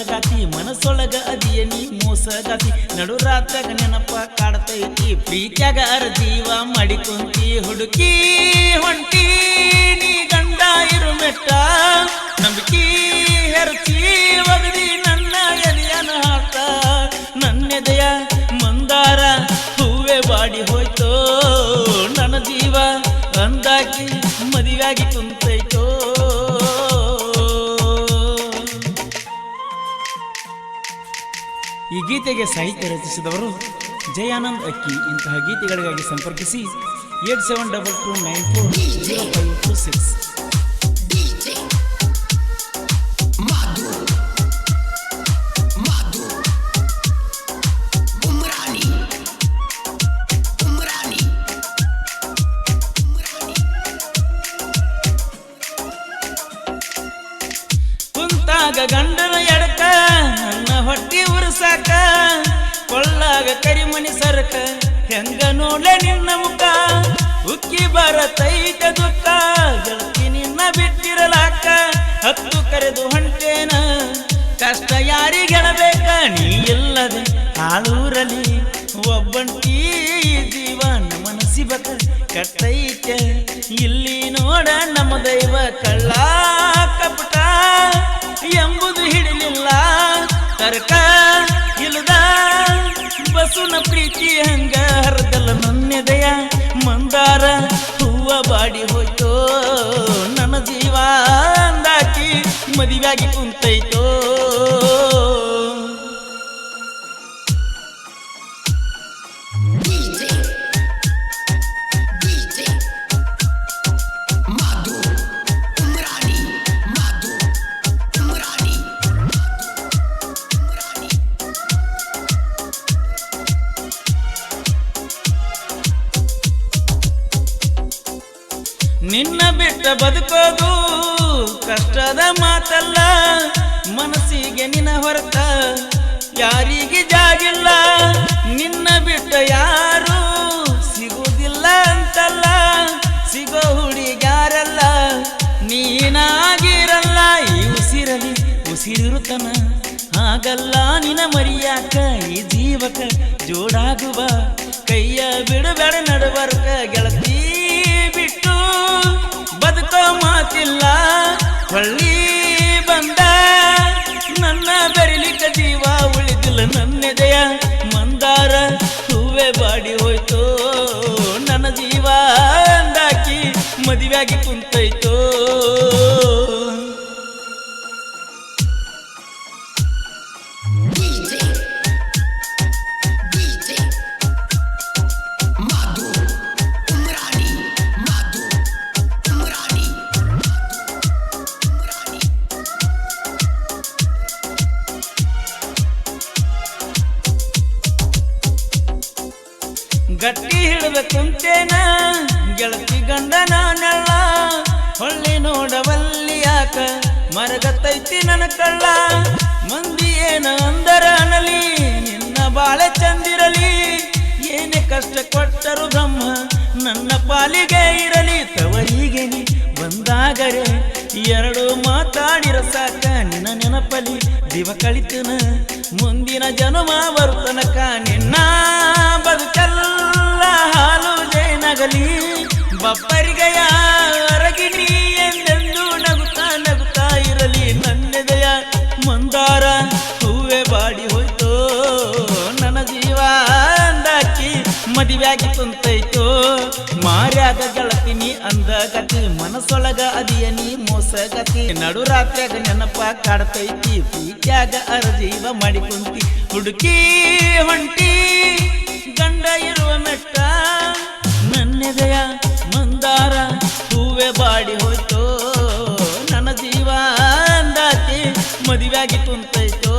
ಅಂದಗಾತಿ ಮನಸ್ಸೊಳಗ ಅದಿಯ ನೀ ಮೋಸಗಾತಿ ನಡು ರಾತ್ರಾಗ ನೆನಪ ಕಾಡ್ತೈತಿ ಪ್ರೀತ್ಯಾಗ ಅರ್ಜೀವ ಮಾಡಿಕೊಂತಿ ಹುಡುಕಿ ಹೊಂಟಿ ನೀ ಗಂಡ ಇರು ಮೆಟ್ಟ ನಂಬಿಕಿ ಹೆರಚಿ ಒಗದಿ ನನ್ನ ಎದೆಯನ ಹಾಟ ನನ್ನೆದೆಯ ಮಂದಾರ ಹೂವೆ ಬಾಡಿ ಹೋಯ್ತೋ ನನ್ನ ಜೀವ ಅಂದಾಕಿ ಮದುವೆಯಾಗಿ ಕುಂತೈತೋ. ಈ ಗೀತೆಗೆ ಸಾಹಿತ್ಯ ರಚಿಸಿದವರು ಜಯಾನಂದ್ ಅಕ್ಕಿ. ಇಂತಹ ಗೀತೆಗಳಿಗಾಗಿ ಸಂಪರ್ಕಿಸಿ 8722940526. ಕುಂತಾಗ ಗಂಡನ ಎಡಕ ನನ್ನ ಹೊಟ್ಟಿ ಉರ್ಸಾಕ ಕೊಳ್ಳಾಗ ಕರಿಮಣಿ ಸರಕ ಹೆಂಗ ನೋಡ್ಲೆ ನಿನ್ನ ಮುಖ ಉಕ್ಕಿ ಬರತೈತ ದುಃಖ ಗೆಳತಿ ನಿನ್ನ ಬಿಟ್ಟಿರಲಾಕ ಹತ್ತು ಕರೆದು ಹೊಂಟೇನ ಕಷ್ಟ ಯಾರಿಗೆಳಬೇಕ ನೀ ಇಲ್ಲದೆ ಹಾಳೂರಲಿ ಒಬ್ಬಂಟಿ ಜೀವನ ಮನಸ್ಸಿಬಕ ಕಟ್ಟೈತೆ ಇಲ್ಲಿ ನೋಡ ನಮ್ಮ ದೈವ ಕಳ್ಳ ಕಪಟ ಎಂಬುದು ಹಿಡಿಲಿಲ್ಲ ತರ್ಕ ಇಲ್ಲದ ಬಸುನ ಪ್ರೀತಿ ಹಂಗ ಹರದಲ್ಲ ನನ್ನೆದೆಯ ಮಂದಾರ ಹೂವ ಬಾಡಿ ಹೋಯ್ತೋ ನನ್ನ ಜೀವ ಅಂದಾಕಿ ಮದುವೆಯಾಗಿ ಕುಂತೈತೋ. ನಿನ್ನ ಬಿಟ್ಟ ಬದುಕೋದು ಕಷ್ಟದ ಮಾತಲ್ಲ ಮನಸ್ಸಿಗೆ ನಿನ್ನ ಹೊರತ ಯಾರಿಗೆ ಜಾಗಿಲ್ಲ ನಿನ್ನ ಬಿಟ್ಟ ಯಾರು ಸಿಗುವುದಿಲ್ಲ ಅಂತಲ್ಲ ಸಿಗೋ ಹುಡುಗ್ಯಾರಲ್ಲ ನೀನಾಗಿರಲ್ಲ ಈ ಉಸಿರಲಿ ಉಸಿರಿರುತ್ತನ ಹಾಗಲ್ಲ ನಿನ್ನ ಮರಿಯಾಕ ಈ ಜೀವಕ ಜೋಡಾಗುವ ಕೈಯ ಬಿಡಬೇಡ ನಡುವರ್ಕ ಗೆಳತಿ ಬಿಟ್ಟು ಬದುಕೋ ಮಾತಿಲ್ಲ ಹೊಳ್ಳಿ ಬಂದ ನನ್ನ ಬೆರಿಲಿಕ್ಕ ಜೀವ ಉಳಿದಿಲ್ಲ ನನ್ನೆದೆಯ ಮಂದಾರ ಹೂವೆ ಬಾಡಿ ಹೋಯ್ತೋ ನನ್ನ ಜೀವ ಅಂದಾಕಿ ಮದುವೆಯಾಗಿ ಕುಂತೈತೋ. ಗಟ್ಟಿ ಹಿಡಿದ ಕುಂತೇನ ಗೆಳತಿ ಗಂಡ ನಾನೆಲ್ಲ ಹೊಳ್ಳಿ ನೋಡವಲ್ಲಿ ಯಾಕ ಮರಗತ್ತೈತಿ ನನ್ನ ಕಳ್ಳ ಮಂದಿ ಏನ ಅಂದರ ಅನಲಿ ನಿನ್ನ ಬಾಳೆ ಚಂದಿರಲಿ ಏನೇ ಕಷ್ಟ ಕೊಟ್ಟರು ಬ್ರಹ್ಮ ನನ್ನ ಪಾಲಿಗೆ ಇರಲಿ ತವರಿಗೆ ನೀ ಬಂದಾಗರೆ ಎರಡು ಮಾತಾಡಿರ ಸಾಕ ನಿನ್ನ ನೆನಪಲಿ ದಿವ ಕಳಿತನ ಮುಂದಿನ ಜನ್ಮ ಬರುತ್ತನಕ ನಿನ್ನ ಬದುಕಲ್ಲ ಹಾಲು ಜೇನಗಲಿ ಬಪ್ಪರಿಗೆಯ ಅರಗಿಣಿ ಎಂದೆಂದು ನಗುತ್ತಾ ನಗುತ್ತಾ ಇರಲಿ ನನ್ನೆದೆಯ ಮಂದಾರ ಹೂವೆ ಬಾಡಿ ಹೋಯ್ತೋ ನನ್ನ ಜೀವ ಅಂದಾಕಿ ಮದುವೆಯಾಗಿ ಕುಂತೈತೋ ಮಾರ್ಯಾಗ ಗೆಳತಿನಿ ಅಂದಗತಿ ಮನಸ್ಸೊಳಗ ಅದಿಯ ನೀ ಮೋಸಗತಿ ನಡು ರಾತ್ರಿಯಾಗ ನೆನಪ ಕಾಡ್ತೈತಿ ಪ್ರೀತ್ಯಾಗ ಅರ್ಜೀವ ಮಾಡಿ ಕುಂತಿ ಹುಡುಕಿ ಹೊಂಟಿ ಗಂಡ ಇರುವ ಮೆಟ್ಟ ನನ್ನೆದೆಯ ಮಂದಾರ ಹೂವೆ ಬಾಡಿ ಹೋಯ್ತೋ ನನ್ನ ಜೀವ ಅಂದಾಕಿ ಮದುವೆಯಾಗಿ ಕುಂತೈತೋ.